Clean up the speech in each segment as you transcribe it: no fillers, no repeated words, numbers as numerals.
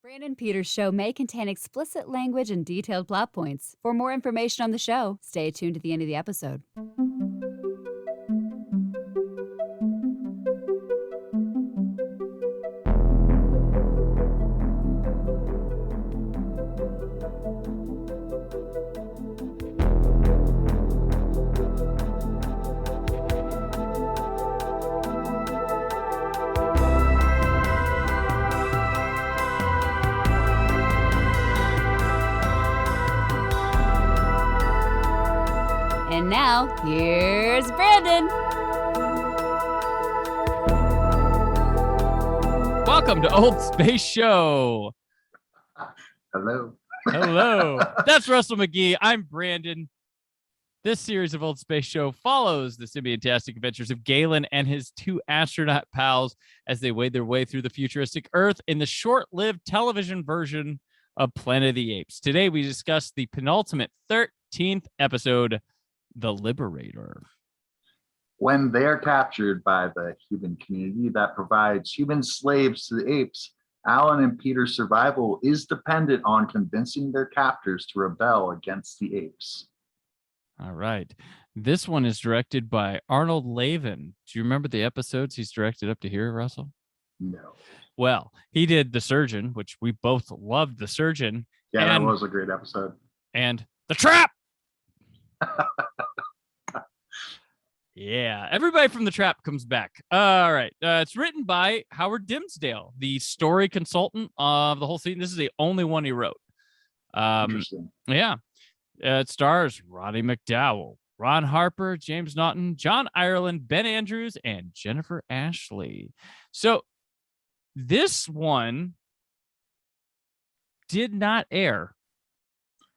Brandon Peters Show may contain explicit language and detailed plot points. For more information on the show, stay tuned to the end of the episode. And now, here's Brandon. Welcome to Old Space Show. Hello. Hello. That's Russell McGee. I'm Brandon. This series of Old Space Show follows the symbiotastic adventures of Galen and his two astronaut pals as they wade their way through the futuristic Earth in the short-lived television version of Planet of the Apes. Today, we discuss the penultimate 13th episode, The Liberator. When they are captured by the human community that provides human slaves to the apes, Alan and Peter's survival is dependent on convincing their captors to rebel against the apes. All right. This one is directed by Arnold Lavin. Do you remember the episodes he's directed up to here, Russell? No. Well, he did The Surgeon, which we both loved. The Surgeon. Yeah, that was a great episode. And The Trap. Yeah, everybody from The Trap comes back. All right. It's written by Howard Dimsdale, the story consultant of the whole season. This is the only one he wrote. Interesting. Yeah. It stars Roddy McDowell, Ron Harper, James Naughton, John Ireland, Ben Andrews, and Jennifer Ashley. So this one did not air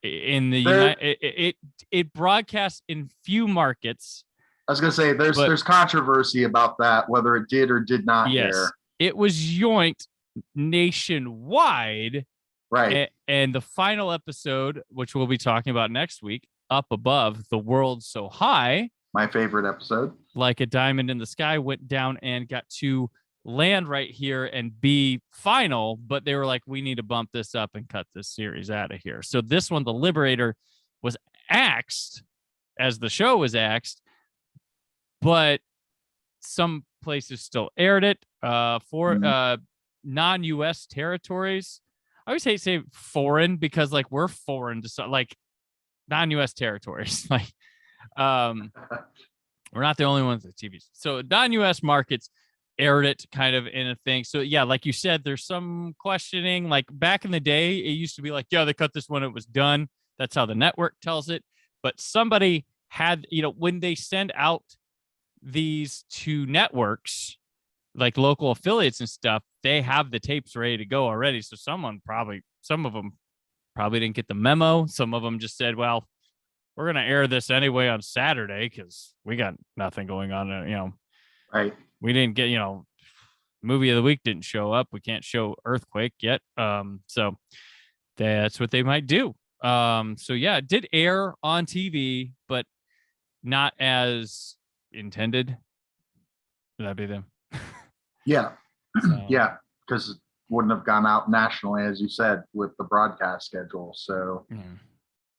in the it broadcast in few markets. I was going to say there's controversy about that, whether it did or did not air. It was yoinked nationwide. Right. And the final episode, which we'll be talking about next week, Up Above, The World So High. My favorite episode. Like a diamond in the sky, went down and got to land right here and be final. But they were like, we need to bump this up and cut this series out of here. So this one, The Liberator, was axed as the show was axed, but some places still aired it for non-US territories. I always hate saying foreign because like we're foreign to like non-US territories. Like we're not the only ones with TV. So non-US markets aired it kind of in a thing. So yeah, like you said, there's some questioning. Like back in the day, it used to be like, yeah, they cut this when it was done. That's how the network tells it. But somebody had, when they send out these two networks, like local affiliates and stuff, they have the tapes ready to go already. So some of them probably didn't get the memo. Some of them just said, well, we're going to air this anyway on Saturday because we got nothing going on. Right. We didn't get, movie of the week didn't show up. We can't show Earthquake yet. So that's what they might do. So yeah, it did air on TV, but not as intended. Would that be them? Yeah. Yeah, because it wouldn't have gone out nationally, as you said, with the broadcast schedule. So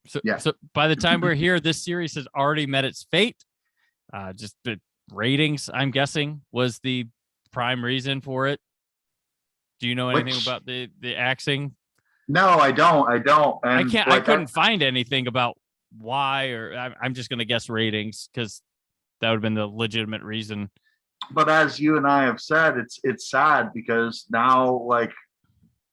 So by the time we're here, this series has already met its fate. Just the ratings, I'm guessing, was the prime reason for it. Do you know anything about the axing? No, I don't. And I couldn't find anything about why, or I'm just going to guess ratings because that would have been the legitimate reason. But as you and I have said, it's sad because now like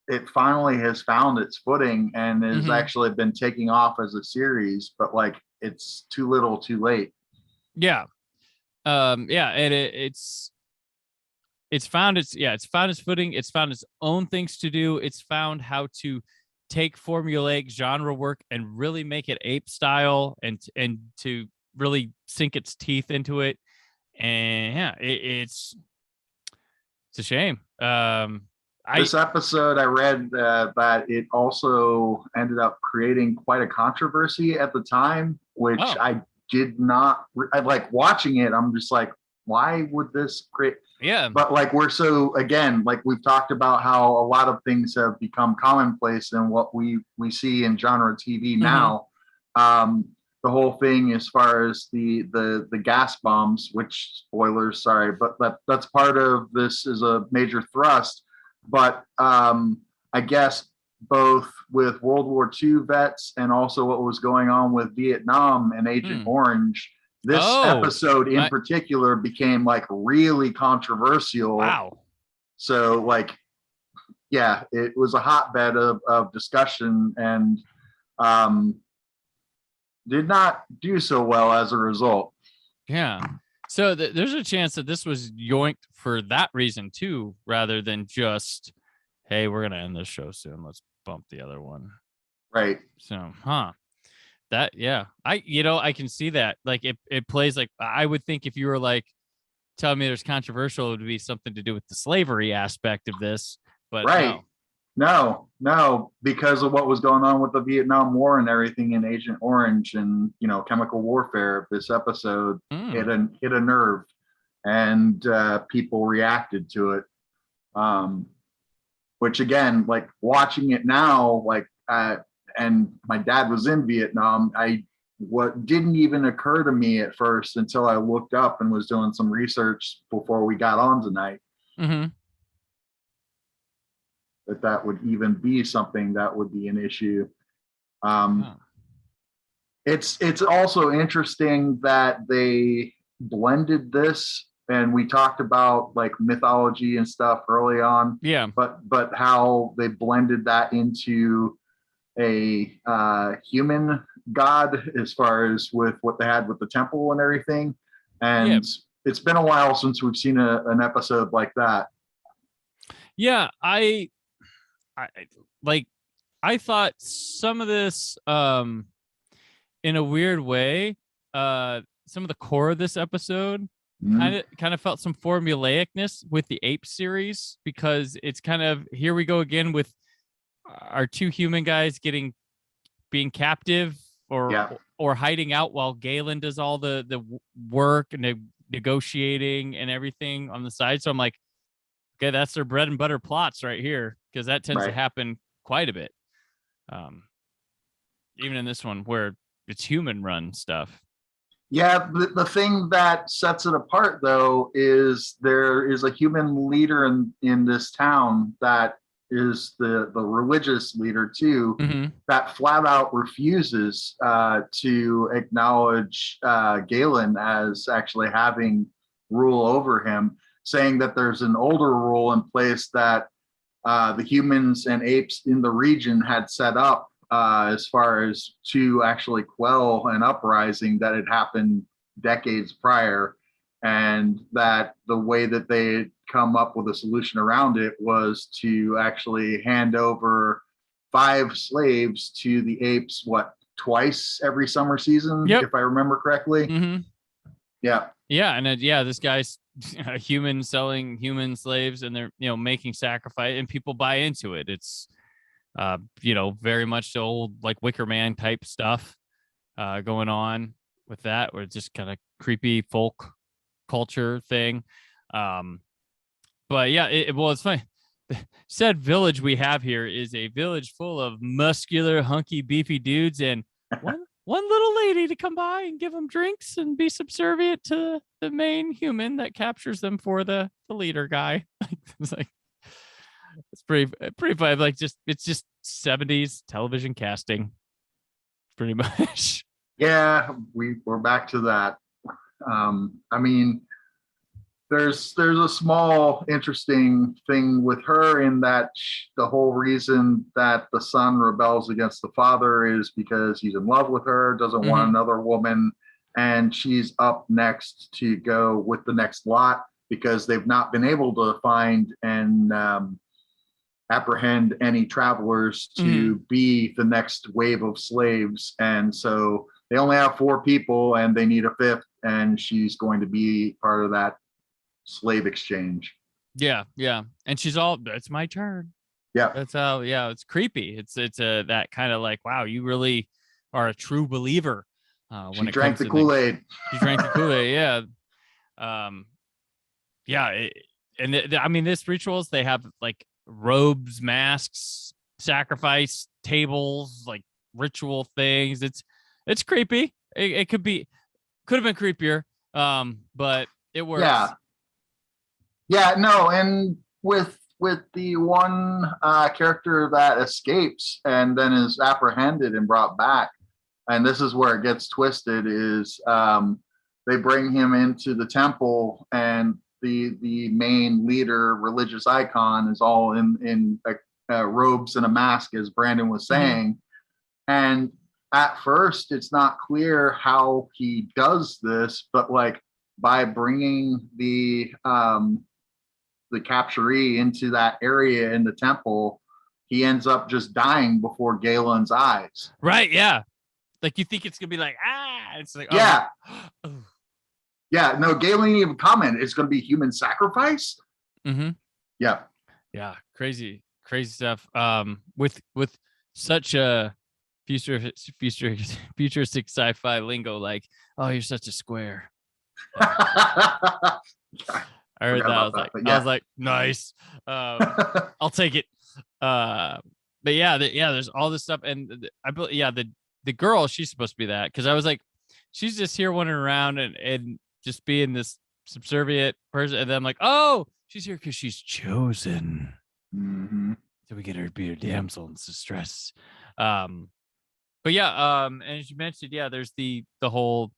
it finally has found its footing and has actually been taking off as a series, but like it's too little too late. Yeah. And it's found its footing. It's found its own things to do. It's found how to take formulaic genre work and really make it ape style and to really sink its teeth into it. And yeah, it's a shame. This episode, I read that it also ended up creating quite a controversy at the time, which I did not. I like watching it. I'm just like, why would this create? Yeah. But like we're so again, like we've talked about how a lot of things have become commonplace in what we see in genre TV now. The whole thing as far as the gas bombs, which spoilers, sorry, but that's part of this is a major thrust. But I guess both with World War II vets and also what was going on with Vietnam and Agent Orange, this episode in particular became like really controversial. Wow. So like, yeah, it was a hotbed of discussion and did not do so well as a result. Yeah. So there's a chance that this was yoinked for that reason too, rather than just, hey, we're going to end this show soon. Let's bump the other one. Right. So, that, yeah, I can see that. Like it plays like, I would think if you were like telling me there's controversial, it would be something to do with the slavery aspect of this, but right. No, because of what was going on with the Vietnam War and everything in Agent Orange and, chemical warfare, this episode hit a nerve and people reacted to it. Which again, like watching it now, like, and my dad was in Vietnam. What didn't even occur to me at first until I looked up and was doing some research before we got on tonight. That would even be something that would be an issue. It's also interesting that they blended this, and we talked about like mythology and stuff early on. Yeah. But how they blended that into a human god as far as with what they had with the temple and everything. And it's been a while since we've seen an episode like that. Yeah, I thought some of this in a weird way, some of the core of this episode kind of felt some formulaicness with the Apes series, because it's kind of, here we go again with our two human guys being captive or hiding out while Galen does all the work and negotiating and everything on the side. So I'm like, okay, that's their bread and butter plots right here, because that tends to happen quite a bit. Even in this one where it's human run stuff. Yeah, the thing that sets it apart, though, is there is a human leader in this town that is the religious leader, too, that flat out refuses to acknowledge Galen as actually having rule over him, saying that there's an older rule in place that the humans and apes in the region had set up as far as to actually quell an uprising that had happened decades prior, and that the way that they had come up with a solution around it was to actually hand over 5 slaves to the apes, twice every summer season, if I remember correctly. Yeah, and this guy's a human selling human slaves, and they're making sacrifice, and people buy into it. It's very much the old like Wicker Man type stuff going on with that, where it's just kind of creepy folk culture thing. But yeah, it's funny. The said village we have here is a village full of muscular, hunky, beefy dudes, and one little lady to come by and give them drinks and be subservient to the main human that captures them for the leader guy. It's pretty funny. Like it's just 70s television casting, pretty much. Yeah, we're back to that. I mean, there's a small interesting thing with her in that the whole reason that the son rebels against the father is because he's in love with her, doesn't want another woman, and she's up next to go with the next lot because they've not been able to find and apprehend any travelers to be the next wave of slaves, and so they only have 4 people and they need a 5th, and she's going to be part of that slave exchange. Yeah, and she's all, it's my turn. Yeah, that's how. Yeah, it's creepy. It's that kind of like, wow, you really are a true believer. She drank the Kool-Aid. She drank the Kool-Aid. Yeah. Yeah. I mean, this rituals, they have like robes, masks, sacrifice tables, like ritual things. It's creepy. It could have been creepier. But it works. Yeah, no, and with the one character that escapes and then is apprehended and brought back, and this is where it gets twisted, is they bring him into the temple, and the main leader, religious icon, is all in robes and a mask, as Brandon was saying. And at first, it's not clear how he does this, but like by bringing the capturee into that area in the temple, he ends up just dying before Galen's eyes. Right? Yeah. Like you think it's gonna be like it's like yeah. Oh. Yeah, no, Galen didn't even comment. It's going to be human sacrifice. Yeah, crazy stuff. With such a futuristic sci-fi lingo, like, oh, you're such a square. I heard that. I was like, nice. I'll take it. But yeah, there's all this stuff, and the girl, she's supposed to be that, because I was like, she's just here wandering around and just being this subservient person, and then I'm like, oh, she's here because she's chosen. So we get her to be a damsel in distress. But yeah, and as you mentioned, yeah, there's the whole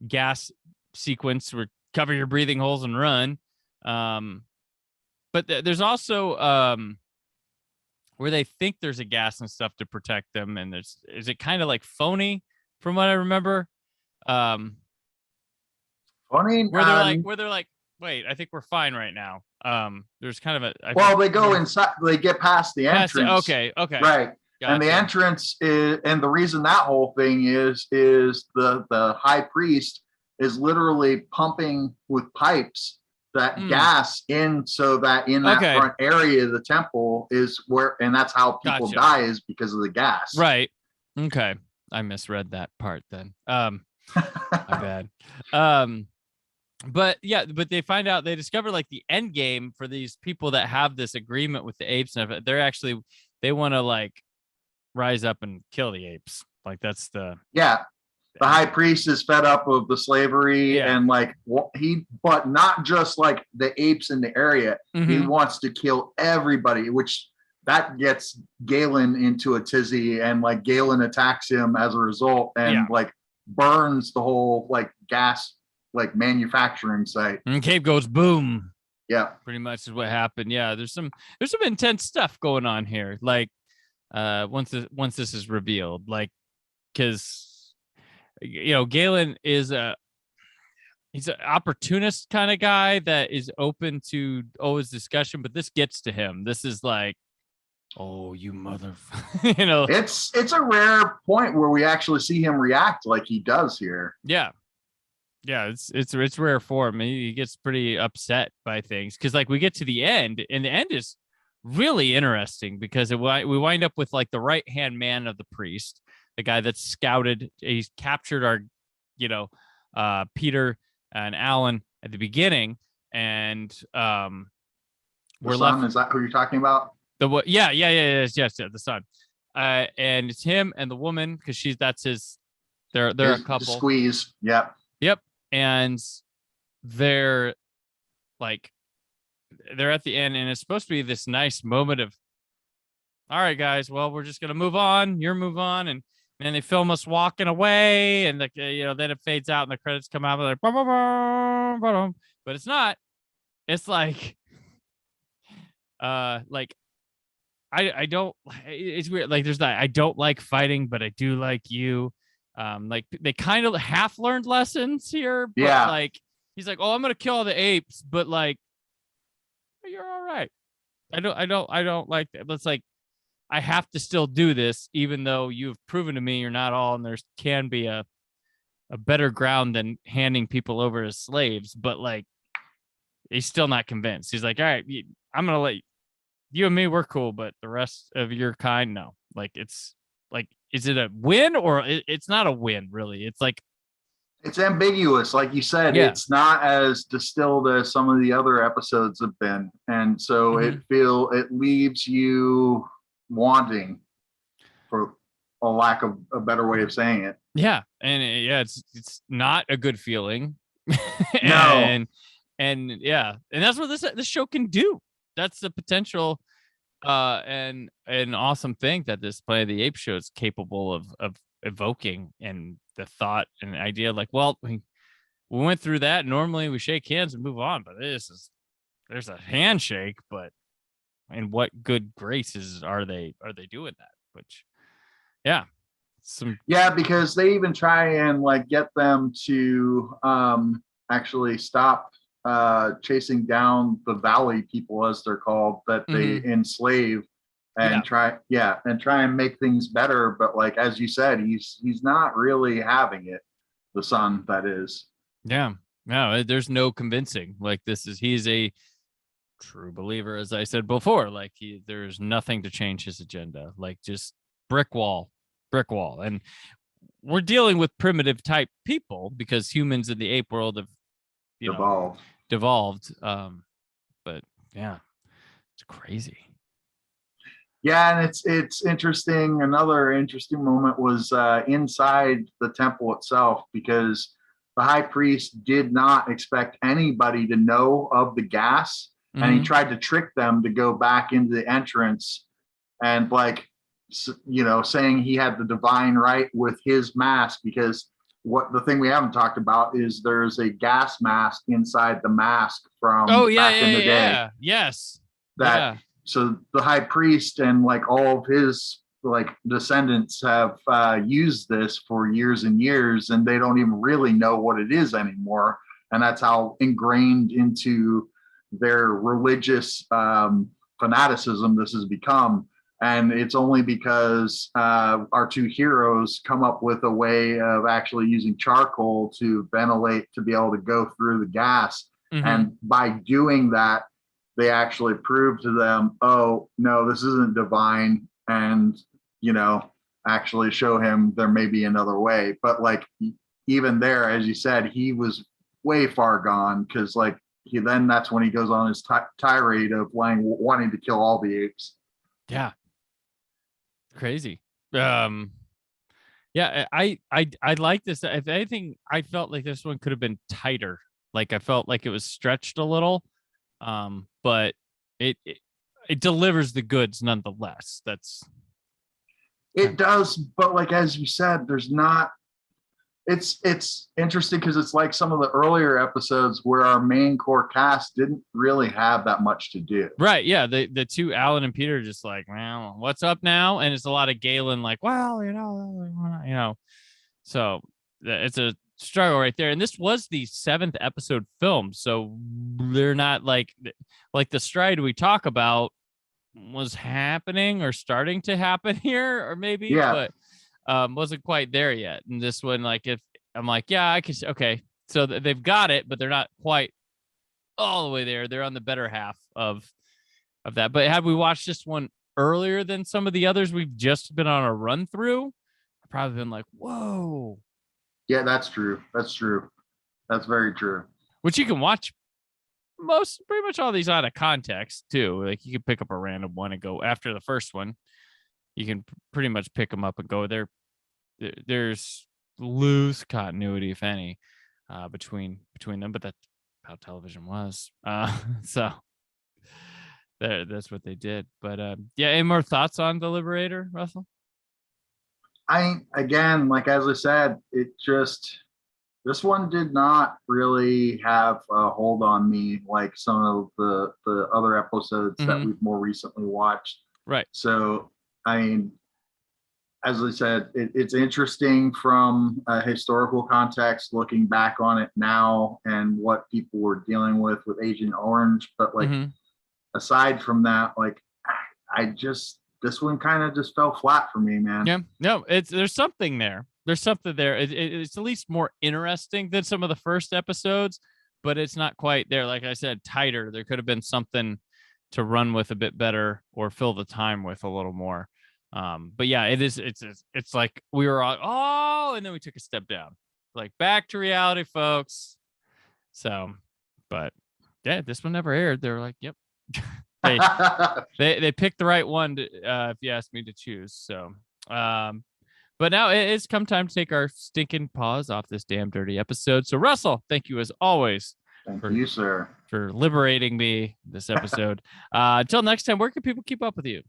gas sequence where cover your breathing holes and run. But there's also where they think there's a gas and stuff to protect them, and is it kind of like phony from what I remember? Funny, where they're like, wait, I think we're fine right now. There's kind of they go inside, they get past the entrance. Okay, right. Gotcha. And the entrance is, and the reason that whole thing is the high priest is literally pumping with pipes that gas in, so that in that front area of the temple is where, and that's how people die, is because of the gas. Right. Okay. I misread that part then. My bad. But yeah, but they find out, they discover like the end game for these people that have this agreement with the apes, and they want to like rise up and kill the apes. Like that's the high priest is fed up with the slavery and like but not just like the apes in the area. He wants to kill everybody, which that gets Galen into a tizzy, and like Galen attacks him as a result, and like burns the whole like gas like manufacturing site. And cave goes boom. Yeah, pretty much is what happened. Yeah, there's some intense stuff going on here. Like once this is revealed, like, because Galen is he's an opportunist kind of guy that is open to always discussion, but this gets to him. This is like, oh, you mother, it's a rare point where we actually see him react like he does here. Yeah, it's rare for him. He gets pretty upset by things, because like we get to the end, and the end is really interesting, because we wind up with like the right hand man of the priest, the guy that's scouted. He's captured our, Peter and Alan at the beginning, and we're left. Is that who you're talking about? Yes, the son. And it's him and the woman, because that's his. They're a couple. Squeeze. Yep. And they're at the end, and it's supposed to be this nice moment of, all right, guys, well, we're just gonna move on. You're move on, and they film us walking away, and then it fades out, and the credits come out, like, bah, bah, bah, bah, bah. But it's not. It's like, I don't. It's weird. Like there's that. I don't like fighting, but I do like you. Like they kind of half learned lessons here, but like he's like, oh, I'm gonna kill all the apes, but like you're all right. I don't like that. But it's like I have to still do this, even though you've proven to me you're not all, and there can be a better ground than handing people over as slaves. But like he's still not convinced. He's like, all right, I'm gonna let you and me, we're cool, but the rest of your kind, no. Like it's like, is it a win, or it's not a win really? It's like It's ambiguous, like you said. Yeah. It's not as distilled as some of the other episodes have been, and so it leaves you wanting, for a lack of a better way of saying it. Yeah, and it's not a good feeling. No. and yeah, and that's what this show can do. That's the potential and an awesome thing that this Planet of the Apes show is capable of evoking, and the thought and idea like, well, we went through that. Normally we shake hands and move on, but there's a handshake, but in what good graces are they doing that? Which, yeah, because they even try and like get them to actually stop chasing down the valley people, as they're called, that they enslave, and try and make things better. But like, as you said, he's not really having it. The son, that is. Yeah. No, there's no convincing. Like, he's a true believer, as I said before. Like, there's nothing to change his agenda. Like, just brick wall. And we're dealing with primitive type people because humans in the ape world have devolved. But yeah, it's crazy. Yeah, and it's interesting. Another interesting moment was inside the temple itself, because the high priest did not expect anybody to know of the gas, and he tried to trick them to go back into the entrance, and like, saying he had the divine right with his mask, because the thing we haven't talked about is there's a gas mask inside the mask from back in the day. Yes. So the high priest and like all of his like descendants have used this for years and years, and they don't even really know what it is anymore. And that's how ingrained into their religious fanaticism this has become. And it's only because our two heroes come up with a way of actually using charcoal to ventilate, to be able to go through the gas. And by doing that, they actually prove to them, oh, no, this isn't divine. And, actually show him there may be another way. But like, even there, as you said, he was way far gone, because like that's when he goes on his tirade of wanting to kill all the apes. Yeah. Crazy. Yeah, I like this. If anything, I felt like this one could have been tighter. Like, I felt like it was stretched a little, but it delivers the goods nonetheless. It does, but like, as you said, there's not. It's interesting because it's like some of the earlier episodes where our main core cast didn't really have that much to do. Right. Yeah. The two, Alan and Peter, just like, well, what's up now? And it's a lot of Galen, like, well, so it's a struggle right there. And this was the 7th episode film, so they're not like the stride we talk about was happening or starting to happen here, or maybe, but wasn't quite there yet. And this one, like, if I'm like, yeah, I can, okay, so they've got it, but they're not quite all the way there. They're on the better half of that. But had we watched this one earlier than some of the others we've just been on a run through, I've probably been like, whoa. Yeah, that's true. That's very true. Which you can watch pretty much all these out of context too. Like, you can pick up a random one and go after the first one. You can pretty much pick them up and go there. There's loose continuity, if any, between them, but that's how television was. So that's what they did. But yeah, any more thoughts on the Liberator, Russell? Again, like, as I said, this one did not really have a hold on me like some of the other episodes that we've more recently watched. Right. So, I mean, as I said, it's interesting from a historical context, looking back on it now and what people were dealing with Agent Orange. But like, aside from that, like, this one kind of just fell flat for me, man. Yeah, no, there's something there. There's something there. It's at least more interesting than some of the first episodes, but it's not quite there. Like I said, tighter. There could have been something to run with a bit better or fill the time with a little more. But yeah, it's like we were all, and then we took a step down. like, back to reality, folks. So, but yeah, this one never aired. They were like, yep. They picked the right one to, if you ask me to choose. So, but now it's come time to take our stinking paws off this damn dirty episode. So, Russell, thank you as always. Thank you, sir, for liberating me this episode. Until next time, where can people keep up with you?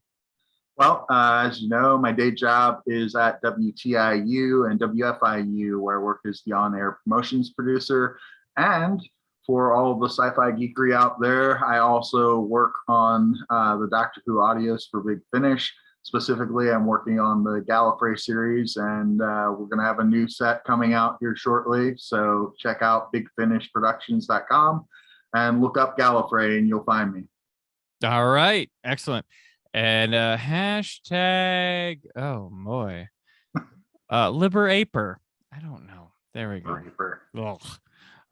Well, as you know, my day job is at WTIU and WFIU, where I work as the on-air promotions producer. And for all of the sci-fi geekery out there, I also work on the Doctor Who audios for Big Finish. Specifically, I'm working on the Gallifrey series, and we're going to have a new set coming out here shortly. So check out bigfinishproductions.com and look up Gallifrey, and you'll find me. All right. Excellent. And hashtag, oh boy, Liberator. I don't know. There we go.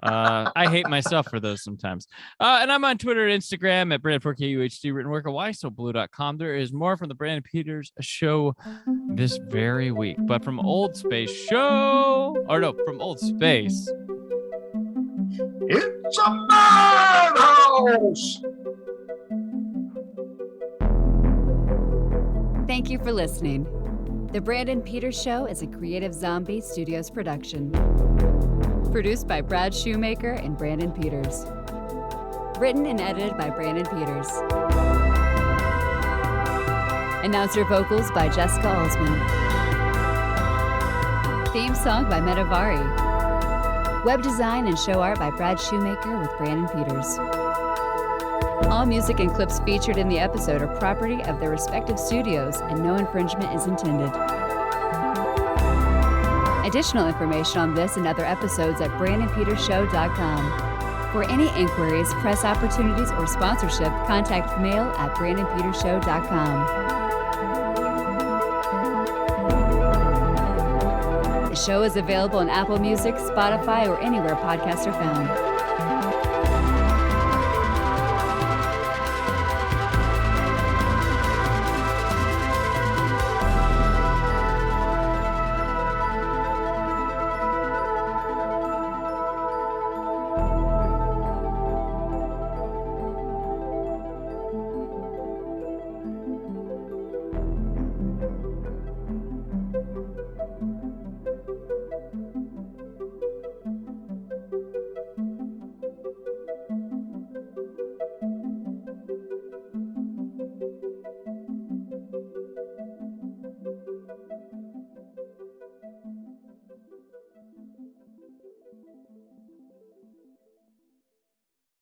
I hate myself for those sometimes. And I'm on Twitter and Instagram at Brandon4KUHD, written work at whysoblue.com. There is more from the Brandon Peters show this very week, but from Old Space, it's a madhouse. Thank you for listening. The Brandon Peters Show is a Creative Zombie Studios production. Produced by Brad Shoemaker and Brandon Peters. Written and edited by Brandon Peters. Announcer vocals by Jessica Alsman. Theme song by Metavari. Web design and show art by Brad Shoemaker with Brandon Peters. All music and clips featured in the episode are property of their respective studios, and no infringement is intended. Additional information on this and other episodes at BrandonPetersShow.com. For any inquiries, press opportunities, or sponsorship, contact mail at BrandonPetersShow.com. The show is available on Apple Music, Spotify, or anywhere podcasts are found.